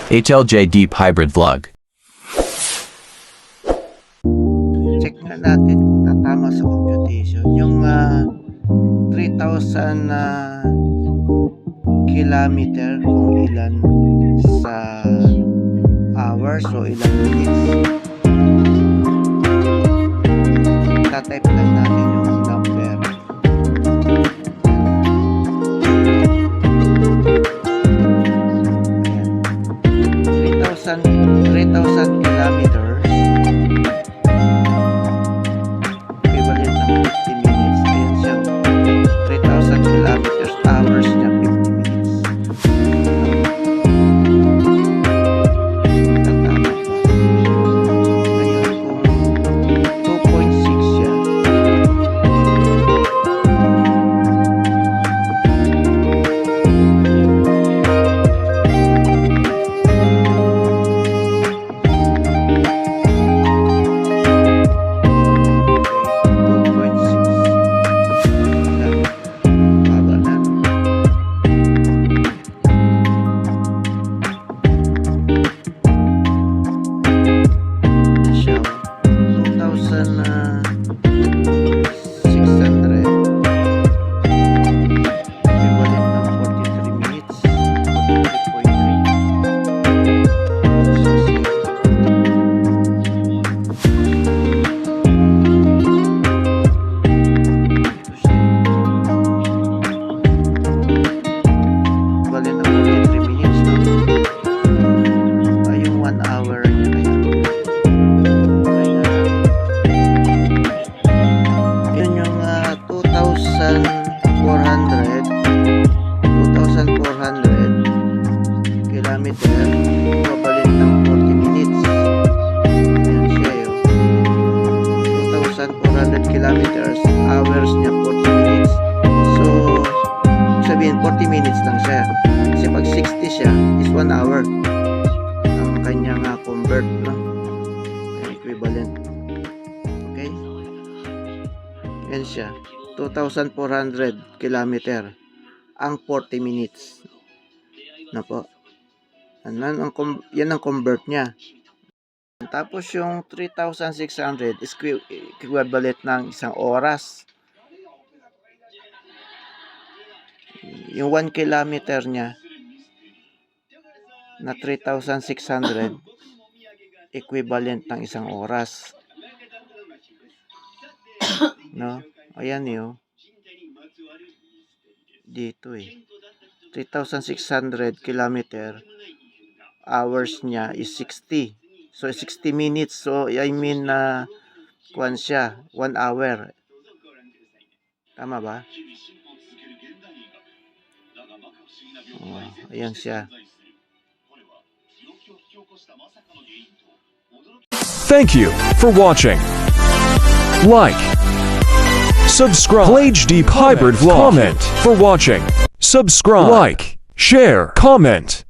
HLJ Deep Hybrid Vlog. Check na natin kung tatama sa computation. Yung 3,000 kilometer kung ilan sa hours o ilan minutes. Tatype lang natin yung number. Ayan. 3,000 kilometers equivalent ng 50 minutes. Ayan siya. 3,000 kilometers hours niya 50 minutes. Tatama ba? Ngayon kung 2.6 siya, kilometer equivalent ng 40 minutes. Ayan siya yun. 2,400 kilometers hours niya 40 minutes. So sabihin 40 minutes lang siya. Kasi pag 60 siya is 1 hour ang kanyang convert, no? Equivalent. Okay? Ayan siya. 2,400 kilometer ang 40 minutes na po. Yan ang convert niya. Tapos yung 3,600 is equivalent ng isang oras. Yung 1 kilometer niya na 3,600 equivalent ng isang oras. No? Ayan yun. Dito 3,600 kilometer hours niya is 60. So 60 minutes. So I mean kuwan siya 1 hour. Tama ba? Oh, ayan siya. Thank you for watching. Like, subscribe, Plage Deep Hybrid Vlog. Comment for watching. Subscribe, like, share, comment.